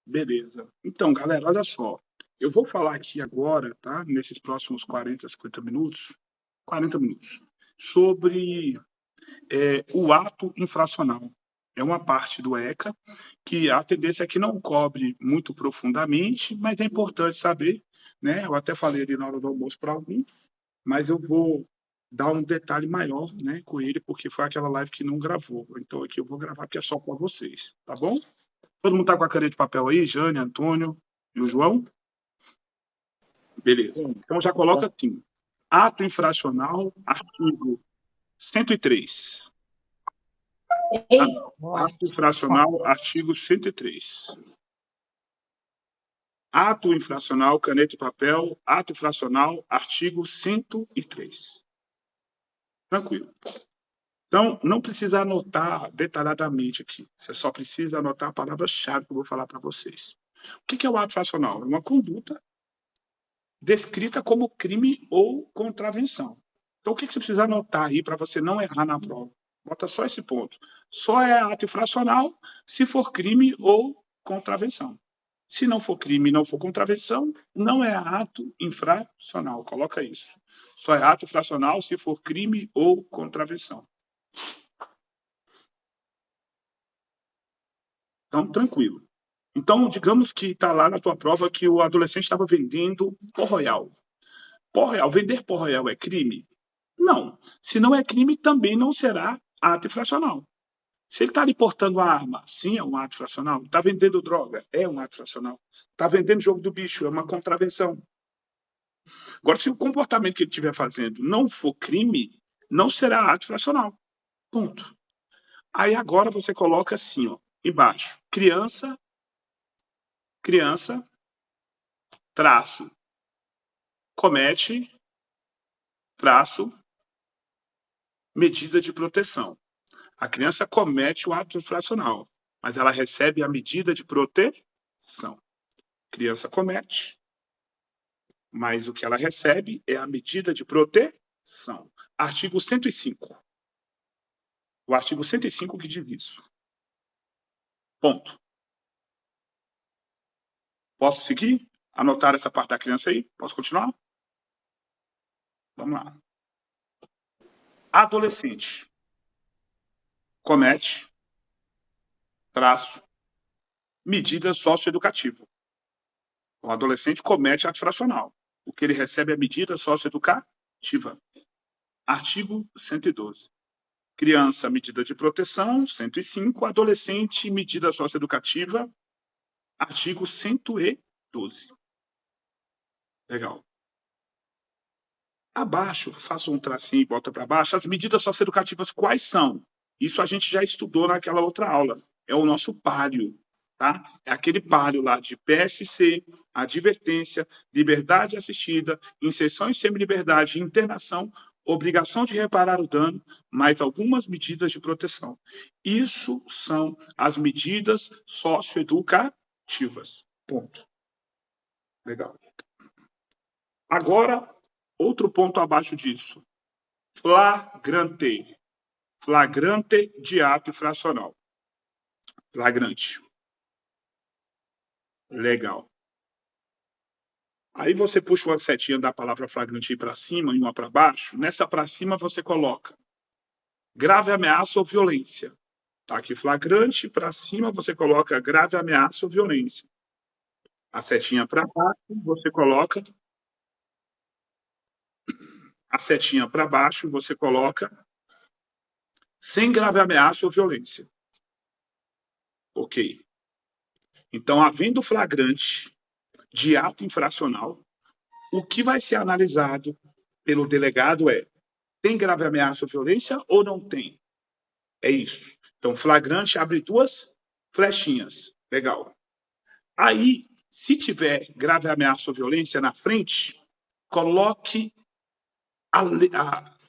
Beleza. Então, galera, olha só. Eu vou falar aqui agora, tá? Nesses próximos 40, 50 minutos, 40 minutos, sobre o ato infracional. É uma parte do ECA que a tendência é que não cobre muito profundamente, mas é importante saber, né? Eu até falei ali na hora do almoço para alguns, mas eu vou dar um detalhe maior, né, com ele, porque foi aquela live que não gravou. Então aqui eu vou gravar porque é só para vocês, tá bom? Todo mundo tá com a caneta de papel aí? Jane, Antônio e o João? Beleza. Sim. Então já coloca assim. Ato infracional, artigo 103. Ei, nossa. Ato infracional, artigo 103. Ato infracional, caneta e papel, ato infracional, artigo 103. Tranquilo. Então, não precisa anotar detalhadamente aqui. Você só precisa anotar a palavra-chave que eu vou falar para vocês. O que é o ato infracional? É uma conduta descrita como crime ou contravenção. Então, o que você precisa anotar aí para você não errar na prova? Bota só esse ponto. Só é ato infracional se for crime ou contravenção. Se não for crime e não for contravenção, não é ato infracional. Coloca isso. Só é ato infracional se for crime ou contravenção. Então, tranquilo. Então, digamos que está lá na tua prova que o adolescente estava vendendo pó royal. Pó royal, vender pó royal é crime? Não. Se não é crime, também não será ato infracional. Se ele está ali portando a arma, sim, é um ato infracional. Está vendendo droga, é um ato infracional. Está vendendo jogo do bicho, é uma contravenção. Agora, se o comportamento que ele estiver fazendo não for crime, não será ato infracional. Ponto. Aí agora você coloca assim, ó, embaixo. Criança, traço, comete, traço, medida de proteção. A criança comete o ato infracional, mas ela recebe a medida de proteção. A criança comete, mas o que ela recebe é a medida de proteção. Artigo 105. O artigo 105 que diz isso. Ponto. Posso seguir? Anotar essa parte da criança aí? Posso continuar? Vamos lá. Adolescente comete, traço, medida socioeducativa. O adolescente comete ato infracional. O que ele recebe é medida socioeducativa. Artigo 112. Criança, medida de proteção, 105. Adolescente, medida socioeducativa, artigo 112. Legal. Abaixo, faço um tracinho e bota para baixo. As medidas socioeducativas quais são? Isso a gente já estudou naquela outra aula. É o nosso páreo, tá? É aquele páreo lá de PSC, advertência, liberdade assistida, inserção em semi-liberdade, internação, obrigação de reparar o dano, mais algumas medidas de proteção. Isso são as medidas socioeducativas. Ponto. Legal. Agora, outro ponto abaixo disso. Flagrante. Flagrante de ato infracional. Flagrante. Legal. Aí você puxa uma setinha da palavra flagrante para cima e uma para baixo. Nessa para cima você coloca grave ameaça ou violência. Tá aqui flagrante, para cima você coloca grave ameaça ou violência. A setinha para baixo você coloca a setinha para baixo você coloca sem grave ameaça ou violência. Ok. Então, havendo flagrante de ato infracional, o que vai ser analisado pelo delegado é: tem grave ameaça ou violência ou não tem? É isso. Então, flagrante abre duas flechinhas. Legal. Aí, se tiver grave ameaça ou violência na frente, coloque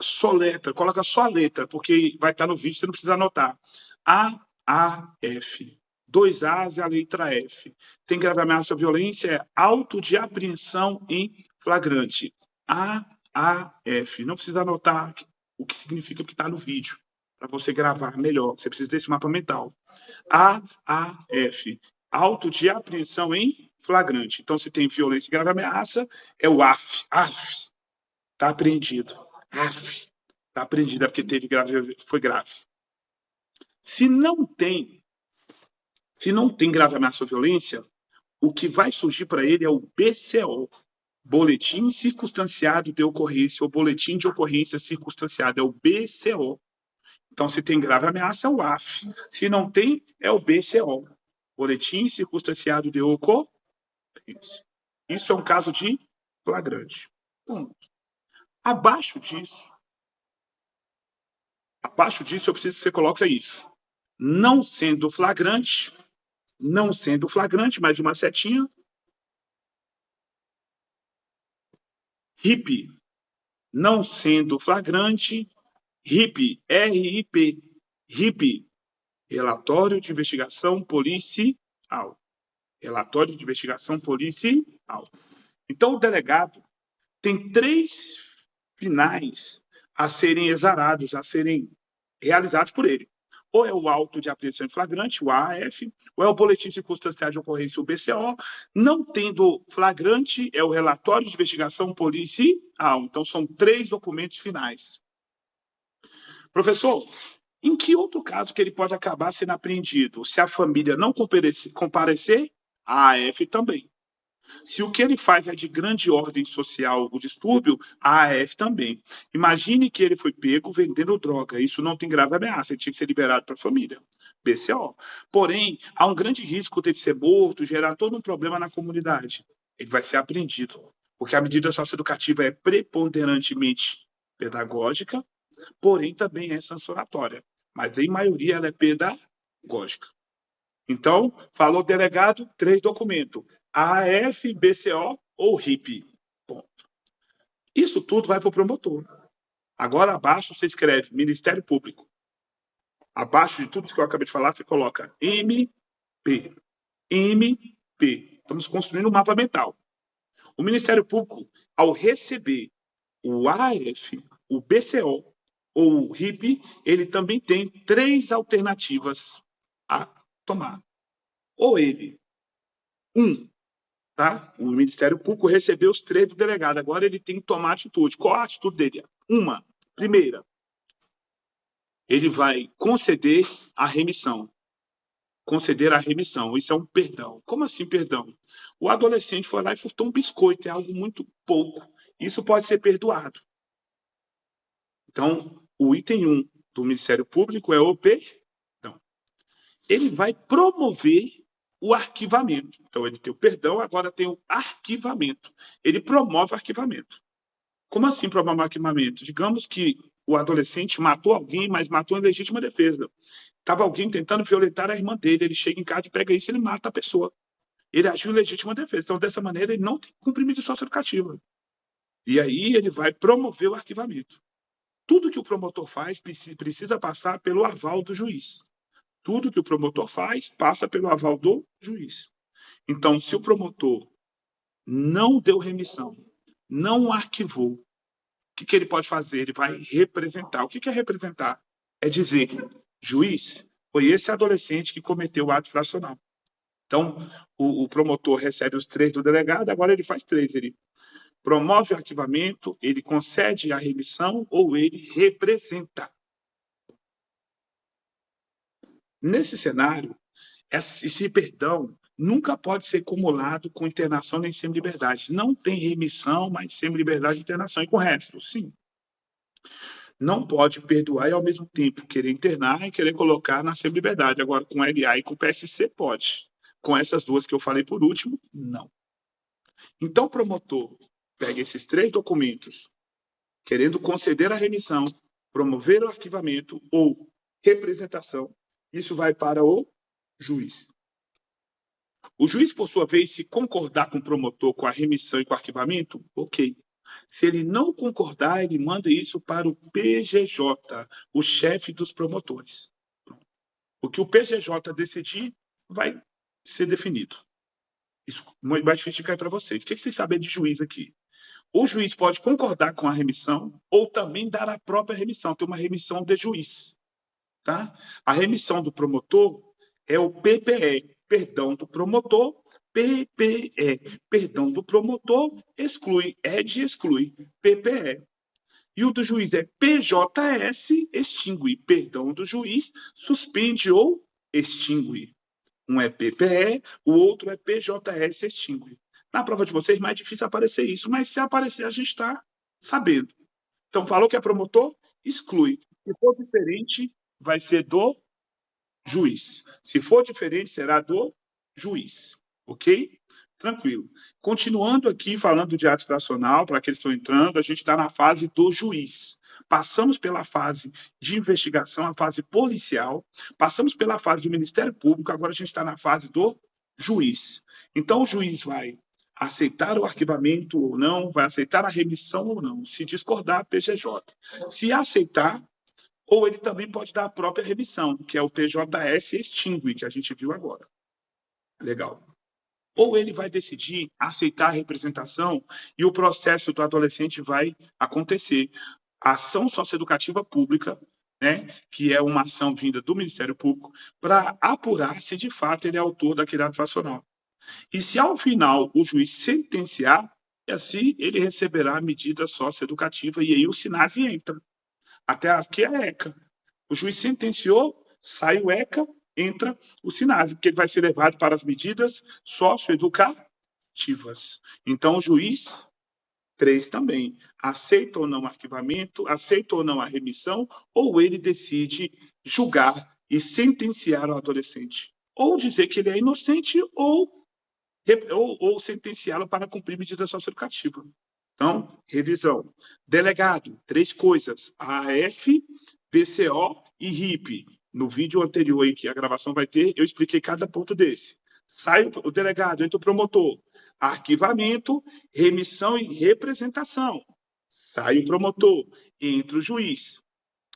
só letra, coloca só a letra, porque vai estar no vídeo, você não precisa anotar. AAF. 2 As e a letra F. Tem grave ameaça ou violência, é auto de apreensão em flagrante. AAF. Não precisa anotar o que significa que está no vídeo, para você gravar melhor. Você precisa desse mapa mental. AAF. auto de apreensão em flagrante. Então, se tem violência e grave ameaça, é o AF. AF. Está apreendido. AF. Está apreendido, é porque foi grave. Se não tem grave ameaça ou violência, o que vai surgir para ele é o BCO, Boletim Circunstanciado de Ocorrência, ou Boletim de Ocorrência Circunstanciada, é o BCO. Então, se tem grave ameaça, é o AF. Se não tem, é o BCO, Boletim Circunstanciado de Ocorrência. Isso é um caso de flagrante. Abaixo disso, eu preciso que você coloque isso. Não sendo flagrante, mais uma setinha. RIP, não sendo flagrante, RIP, RIP, RIP, Relatório de Investigação Policial. Relatório de Investigação Policial. Então, o delegado tem 3 finais a serem exarados, a serem realizados por ele. Ou é o auto de apreensão em flagrante, o AF, ou é o boletim circunstanciado de ocorrência, o BCO. Não tendo flagrante, é o relatório de investigação policial. Então, são 3 documentos finais. Professor, em que outro caso que ele pode acabar sendo apreendido? Se a família não comparecer, a AF também. Se o que ele faz é de grande ordem social, o distúrbio, a AF também. Imagine que ele foi pego vendendo droga. Isso não tem grave ameaça, ele tinha que ser liberado para a família. BCO. Porém, há um grande risco dele ser morto, gerar todo um problema na comunidade. Ele vai ser apreendido, porque a medida socioeducativa é preponderantemente pedagógica, porém também é sancionatória. Mas, em maioria, ela é pedagógica. Então, falou delegado, 3 documentos. AF, BCO ou RIP. Ponto. Isso tudo vai para o promotor. Agora, abaixo, você escreve Ministério Público. Abaixo de tudo isso que eu acabei de falar, você coloca MP. MP. Estamos construindo um mapa mental. O Ministério Público, ao receber o AF, o BCO ou o RIP, ele também tem 3 alternativas a tomar. Ou ele, tá? O Ministério Público recebeu os 3 do delegado, agora ele tem que tomar atitude. Qual a atitude dele? Primeira, ele vai conceder a remissão. Conceder a remissão, isso é um perdão. Como assim perdão? O adolescente foi lá e furtou um biscoito, é algo muito pouco. Isso pode ser perdoado. Então, o item 1 do Ministério Público é o perdão. Ele vai promover o arquivamento. Então, ele tem o perdão, agora tem o arquivamento. Ele promove o arquivamento. Como assim promover o arquivamento? Digamos que o adolescente matou alguém, mas matou em legítima defesa. Estava alguém tentando violentar a irmã dele, ele chega em casa e pega isso e ele mata a pessoa. Ele agiu em legítima defesa. Então, dessa maneira, ele não tem cumprimento socioeducativa. E aí ele vai promover o arquivamento. Tudo que o promotor faz precisa passar pelo aval do juiz. Tudo que o promotor faz passa pelo aval do juiz. Então, se o promotor não deu remissão, não arquivou, o que ele pode fazer? Ele vai representar. O que é representar? É dizer, juiz, foi esse adolescente que cometeu o ato infracional. Então, o promotor recebe os 3 do delegado, agora ele faz 3. Ele promove o arquivamento, ele concede a remissão ou ele representa. Nesse cenário, esse perdão nunca pode ser acumulado com internação nem semi-liberdade. Não tem remissão, mas semi-liberdade e internação. E com o resto, sim. Não pode perdoar e, ao mesmo tempo, querer internar e querer colocar na semi-liberdade. Agora, com LA e com PSC, pode. Com essas 2 que eu falei por último, não. Então, o promotor pega esses 3 documentos, querendo conceder a remissão, promover o arquivamento ou representação, isso vai para o juiz. O juiz, por sua vez, se concordar com o promotor com a remissão e com o arquivamento, ok. Se ele não concordar, ele manda isso para o PGJ, o chefe dos promotores. O que o PGJ decidir vai ser definido. Isso é muito mais difícil de cair para vocês. O que vocês sabem de juiz aqui? O juiz pode concordar com a remissão ou também dar a própria remissão. Tem uma remissão de juiz. Tá? A remissão do promotor é o PPE, perdão do promotor, PPE, perdão do promotor, exclui, ED exclui, PPE. E o do juiz é PJS, extingue, perdão do juiz, suspende ou extingue. Um é PPE, o outro é PJS, extingue. Na prova de vocês, mais difícil aparecer isso, mas se aparecer, a gente está sabendo. Então, falou que é promotor, exclui. Se for diferente, vai ser do juiz. Se for diferente, será do juiz. Ok? Tranquilo. Continuando aqui, falando de ato fracional, para aqueles que estão entrando, a gente está na fase do juiz. Passamos pela fase de investigação, a fase policial, passamos pela fase do Ministério Público, agora a gente está na fase do juiz. Então, o juiz vai aceitar o arquivamento ou não, vai aceitar a remissão ou não, se discordar, PGJ. Se aceitar, ou ele também pode dar a própria remissão, que é o PJS extingue, que a gente viu agora. Legal. Ou ele vai decidir aceitar a representação e o processo do adolescente vai acontecer. A ação socioeducativa pública, né, que é uma ação vinda do Ministério Público, para apurar se de fato ele é autor daquele ato fracional. E se ao final o juiz sentenciar, assim ele receberá a medida socioeducativa e aí o SINASE entra. Até aqui é a ECA. O juiz sentenciou, sai o ECA, entra o SINASE, porque ele vai ser levado para as medidas socioeducativas. Então, o juiz 3 também aceita ou não o arquivamento, aceita ou não a remissão, ou ele decide julgar e sentenciar o adolescente. Ou dizer que ele é inocente, ou sentenciá-lo para cumprir medida socioeducativa. Então, revisão. Delegado, 3 coisas: AF, PCO e RIP. No vídeo anterior aí, que a gravação vai ter, eu expliquei cada ponto desse. Sai o delegado, entra o promotor. Arquivamento, remissão e representação. Sai o promotor, entra o juiz.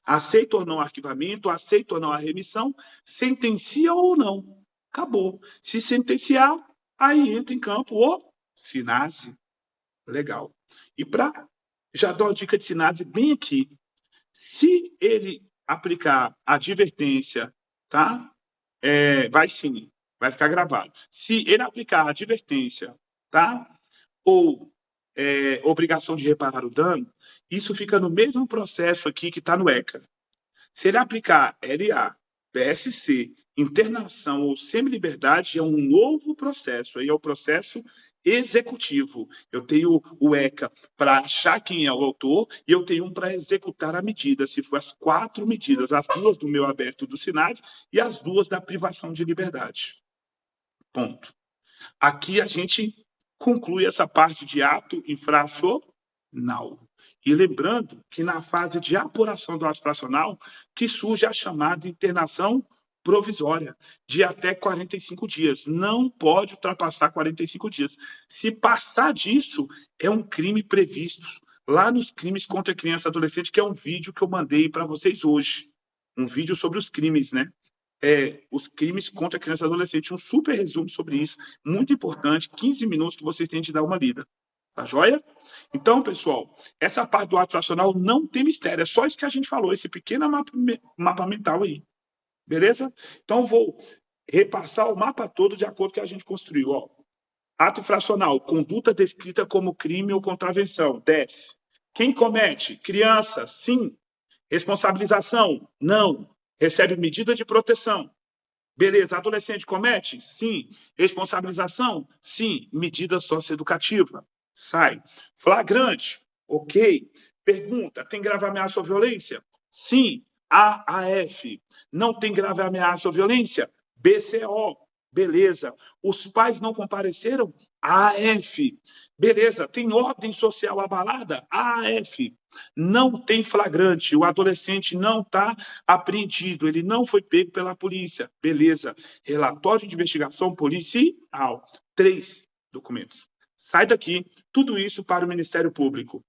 Aceita ou não o arquivamento, aceita ou não a remissão, sentencia ou não. Acabou. Se sentenciar, aí entra em campo o SINASE. Legal. E já dou a dica de SINASE bem aqui. Se ele aplicar advertência, tá? Vai sim, vai ficar gravado. Se ele aplicar advertência, tá? Ou obrigação de reparar o dano, isso fica no mesmo processo aqui que está no ECA. Se ele aplicar LA, PSC, internação ou semi-liberdade, é um novo processo. Aí é o processo executivo. Eu tenho o ECA para achar quem é o autor e eu tenho um para executar a medida, se for as 4 medidas, as 2 do meu aberto do SINASE e as 2 da privação de liberdade. Ponto. Aqui a gente conclui essa parte de ato infracional. E lembrando que na fase de apuração do ato infracional que surge a chamada internação provisória, de até 45 dias. Não pode ultrapassar 45 dias. Se passar disso, é um crime previsto lá nos crimes contra criança e adolescente, que é um vídeo que eu mandei para vocês hoje. Um vídeo sobre os crimes, né? Os crimes contra criança e adolescente. Um super resumo sobre isso, muito importante, 15 minutos que vocês têm de dar uma lida. Tá joia? Então, pessoal, essa parte do ato fracional não tem mistério, é só isso que a gente falou, esse pequeno mapa mental aí. Beleza? Então, vou repassar o mapa todo de acordo com o que a gente construiu. Ó. Ato infracional, conduta descrita como crime ou contravenção, 10. Quem comete? Criança, sim. Responsabilização, não. Recebe medida de proteção. Beleza, adolescente comete? Sim. Responsabilização? Sim. Medida socioeducativa. Sai. Flagrante? Ok. Pergunta, tem grave ameaça ou violência? Sim. AAF. Não tem grave ameaça ou violência? BCO. Beleza. Os pais não compareceram? AF. Beleza. Tem ordem social abalada? AF. Não tem flagrante. O adolescente não está apreendido. Ele não foi pego pela polícia. Beleza. Relatório de investigação policial. 3 documentos. Sai daqui. Tudo isso para o Ministério Público.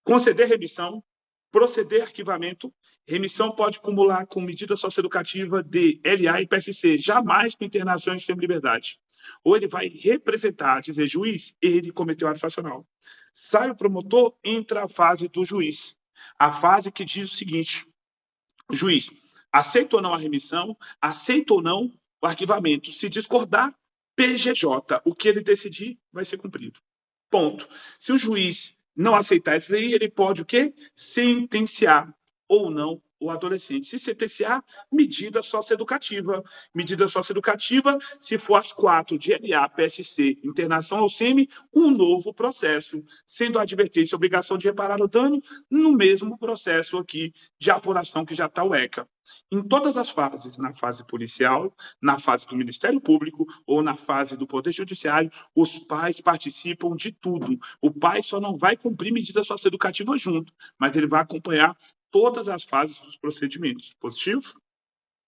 Conceder remissão, proceder arquivamento, remissão pode acumular com medida socioeducativa de LA e PSC, jamais com internação em semi-liberdade. Ou ele vai representar, dizer, juiz, ele cometeu ato infracional. Sai o promotor, entra a fase do juiz. A fase que diz o seguinte, juiz, aceita ou não a remissão, aceita ou não o arquivamento. Se discordar, PGJ, o que ele decidir vai ser cumprido. Ponto. Se o juiz não aceitar isso aí, ele pode o quê? Sentenciar ou não o adolescente. Se sentenciar, medida socioeducativa. Medida socioeducativa, se for as 4, DNA, PSC, internação ao SEMI, um novo processo, sendo a advertência a obrigação de reparar o dano no mesmo processo aqui de apuração que já está o ECA. Em todas as fases, na fase policial, na fase do Ministério Público ou na fase do Poder Judiciário, os pais participam de tudo. O pai só não vai cumprir medida socioeducativa junto, mas ele vai acompanhar todas as fases dos procedimentos. Positivo?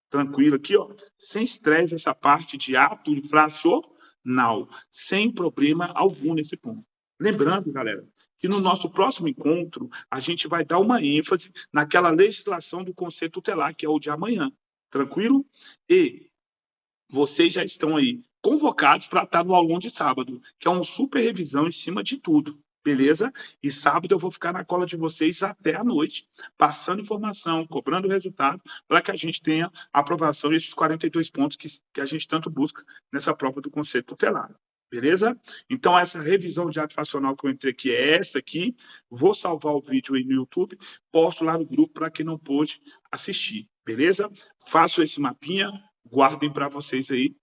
Tranquilo aqui, ó. Sem estresse essa parte de ato infracional, sem problema algum nesse ponto. Lembrando, galera, que no nosso próximo encontro, a gente vai dar uma ênfase naquela legislação do Conselho Tutelar, que é o de amanhã. Tranquilo? E vocês já estão aí convocados para estar no aulão de sábado, que é uma super revisão em cima de tudo. Beleza? E sábado eu vou ficar na cola de vocês até a noite, passando informação, cobrando resultado, para que a gente tenha aprovação desses 42 pontos que a gente tanto busca nessa prova do Conselho Tutelar. Beleza? Então, essa revisão de ato infracional que eu entrei aqui é essa aqui. Vou salvar o vídeo aí no YouTube, posto lá no grupo para quem não pôde assistir. Beleza? Faço esse mapinha, guardem para vocês aí.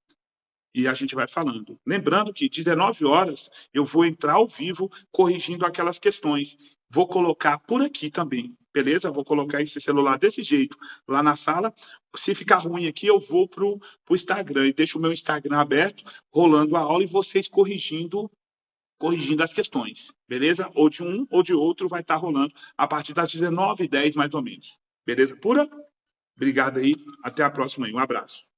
E a gente vai falando. Lembrando que 19 horas eu vou entrar ao vivo corrigindo aquelas questões. Vou colocar por aqui também, beleza? Vou colocar esse celular desse jeito lá na sala. Se ficar ruim aqui, eu vou pro Instagram e deixo o meu Instagram aberto, rolando a aula e vocês corrigindo as questões, beleza? Ou de um ou de outro vai estar rolando a partir das 19h10, mais ou menos. Beleza pura? Obrigado aí. Até a próxima aí. Um abraço.